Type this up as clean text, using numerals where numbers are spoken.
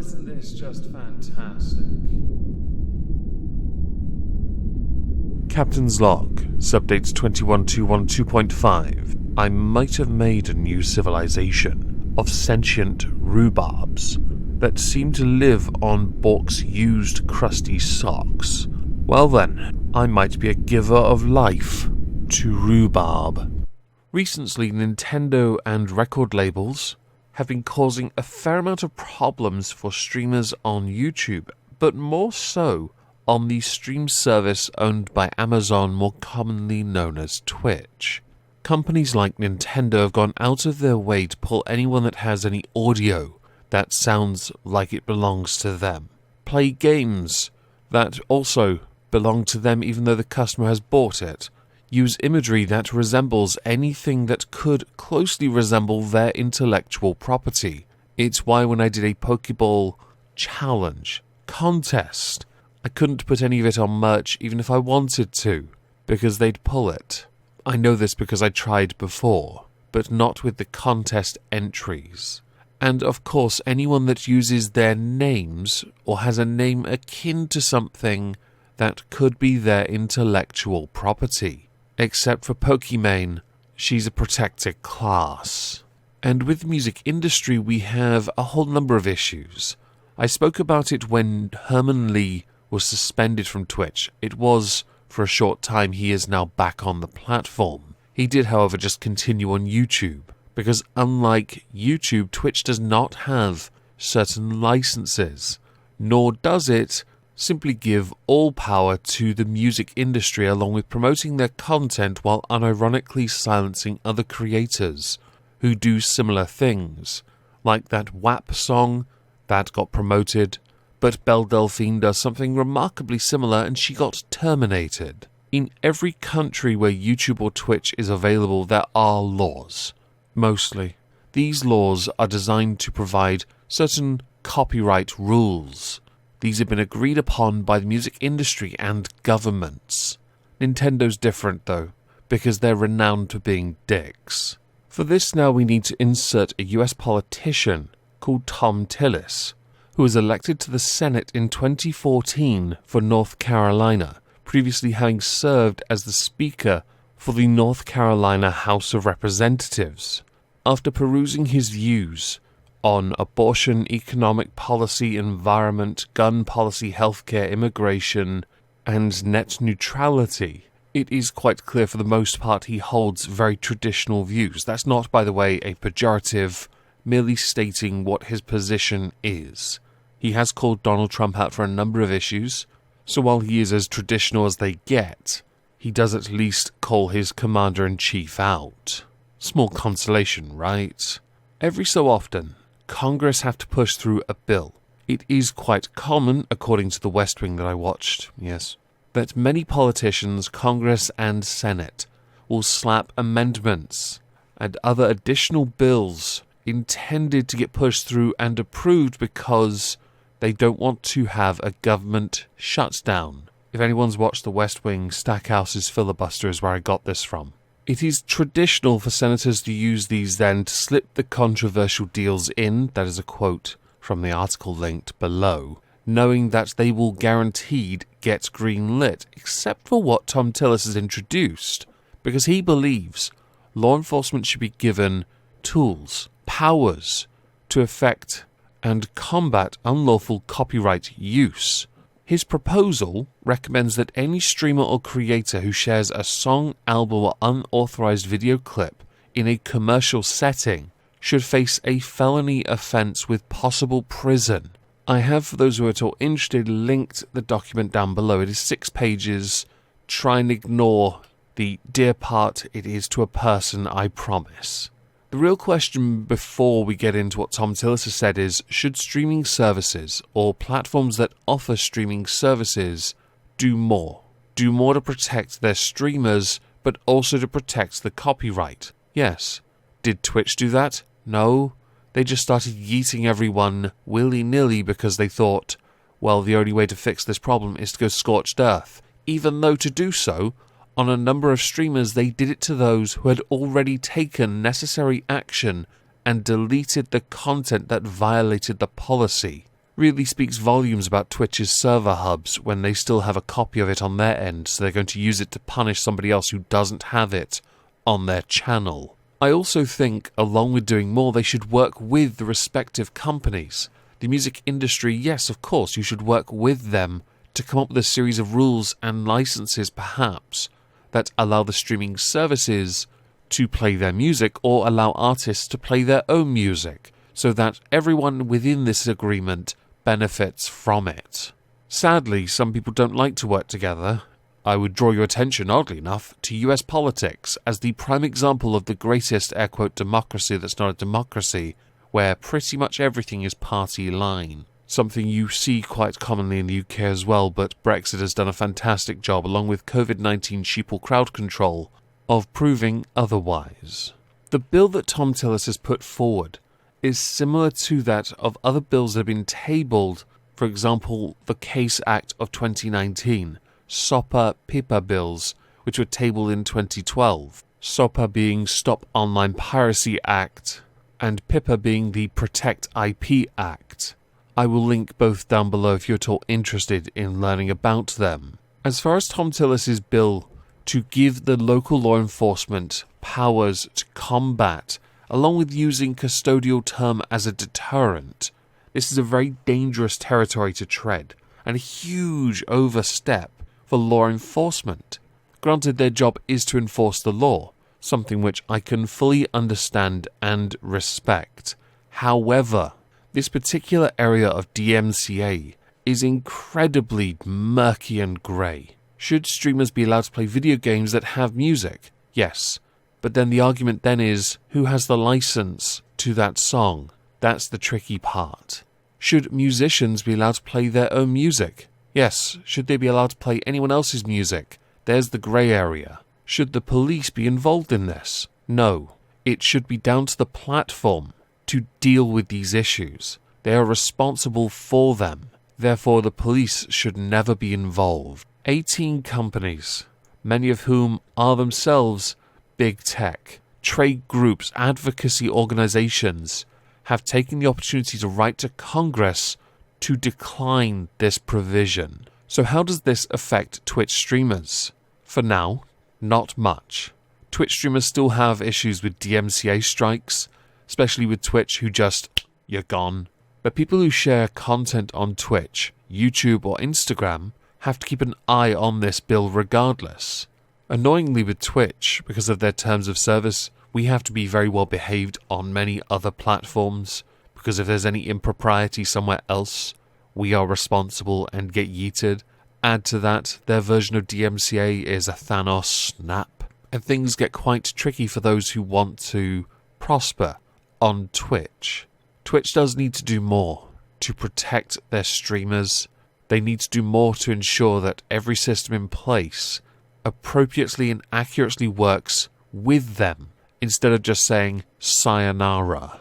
isn't this just fantastic? Captain's Log, Subdates 2121.2.5. I might have made a new civilization of sentient rhubarbs that seem to live on Bork's used crusty socks. Well then, I might be a giver of life to rhubarb. Recently, Nintendo and record labels have been causing a fair amount of problems for streamers on YouTube, but more so on the stream service owned by Amazon, more commonly known as Twitch. Companies like Nintendo have gone out of their way to pull anyone that has any audio that sounds like it belongs to them. Play games that also belong to them even though the customer has bought it. Use imagery that resembles anything that could closely resemble their intellectual property. It's why when I did a Pokeball challenge contest, I couldn't put any of it on merch even if I wanted to, because they'd pull it. I know this because I tried before, but not with the contest entries. And of course, anyone that uses their names or has a name akin to something that could be their intellectual property. Except for Pokimane, she's a protected class. And with the music industry, we have a whole number of issues. I spoke about it when Herman Lee was suspended from Twitch. It was for a short time. He is now back on the platform. He did, however, just continue on YouTube, because unlike YouTube, Twitch does not have certain licenses, nor does it simply give all power to the music industry along with promoting their content while unironically silencing other creators who do similar things, like that WAP song that got promoted, but Belle Delphine does something remarkably similar and she got terminated. In every country where YouTube or Twitch is available, there are laws. Mostly. These laws are designed to provide certain copyright rules. These have been agreed upon by the music industry and governments. Nintendo's different though, because they're renowned for being dicks. For this now we need to insert a US politician called Thom Tillis, who was elected to the Senate in 2014 for North Carolina, previously having served as the Speaker for the North Carolina House of Representatives. After perusing his views on abortion, economic policy, environment, gun policy, healthcare, immigration, and net neutrality, it is quite clear for the most part he holds very traditional views. That's not, by the way, a pejorative, merely stating what his position is. He has called Donald Trump out for a number of issues, so while he is as traditional as they get, he does at least call his commander-in-chief out. Small consolation, right? Every so often, Congress have to push through a bill. It is quite common, according to the West Wing that I watched, yes, that many politicians, Congress and Senate, will slap amendments and other additional bills intended to get pushed through and approved because they don't want to have a government shutdown. If anyone's watched the West Wing, Stackhouse's filibuster is where I got this from. It is traditional for senators to use these then to slip the controversial deals in, that is a quote from the article linked below, knowing that they will guaranteed get green-lit, except for what Thom Tillis has introduced, because he believes law enforcement should be given tools, powers, to effect and combat unlawful copyright use. His proposal recommends that any streamer or creator who shares a song, album, or unauthorized video clip in a commercial setting should face a felony offense with possible prison. I have, for those who are at all interested, linked the document down below. It is 6 pages. Try and ignore the dear part. It is to a person, I promise. The real question before we get into what Thom Tillis has said is, should streaming services or platforms that offer streaming services do more? Do more to protect their streamers, but also to protect the copyright? Yes. Did Twitch do that? No. They just started yeeting everyone willy-nilly because they thought, well, the only way to fix this problem is to go scorched earth. Even though to do so, on a number of streamers, they did it to those who had already taken necessary action and deleted the content that violated the policy. really speaks volumes about Twitch's server hubs when they still have a copy of it on their end, so they're going to use it to punish somebody else who doesn't have it on their channel. I also think, along with doing more, they should work with the respective companies. The music industry, yes, of course, you should work with them to come up with a series of rules and licenses, perhaps, that allow the streaming services to play their music or allow artists to play their own music, so that everyone within this agreement benefits from it. Sadly, some people don't like to work together. I would draw your attention, oddly enough, to US politics as the prime example of the greatest air quote democracy that's not a democracy, where pretty much everything is party line. Something you see quite commonly in the UK as well, but Brexit has done a fantastic job, along with COVID-19 sheeple crowd control, of proving otherwise. The bill that Thom Tillis has put forward is similar to that of other bills that have been tabled, for example, the CASE Act of 2019, SOPA PIPA bills, which were tabled in 2012, SOPA being Stop Online Piracy Act, and PIPA being the Protect IP Act. I will link both down below if you're at all interested in learning about them. As far as Thom Tillis's bill to give the local law enforcement powers to combat, along with using custodial term as a deterrent, this is a very dangerous territory to tread, and a huge overstep for law enforcement. Granted, their job is to enforce the law, something which I can fully understand and respect. However, this particular area of DMCA is incredibly murky and grey. Should streamers be allowed to play video games that have music? Yes. But then the argument then is, who has the license to that song? That's the tricky part. Should musicians be allowed to play their own music? Yes. Should they be allowed to play anyone else's music? There's the grey area. Should the police be involved in this? No. It should be down to the platform to deal with these issues. They are responsible for them. Therefore, the police should never be involved. 18 companies, many of whom are themselves big tech, trade groups, advocacy organizations, have taken the opportunity to write to Congress to decline this provision. So how does this affect Twitch streamers? For now, not much. Twitch streamers still have issues with DMCA strikes, especially with Twitch, who just, you're gone. But people who share content on Twitch, YouTube or Instagram have to keep an eye on this bill regardless. Annoyingly with Twitch, because of their terms of service, we have to be very well behaved on many other platforms, because if there's any impropriety somewhere else, we are responsible and get yeeted. Add to that, their version of DMCA is a Thanos snap, and things get quite tricky for those who want to prosper on Twitch. Twitch does need to do more to protect their streamers. They need to do more to ensure that every system in place appropriately and accurately works with them, instead of just saying sayonara.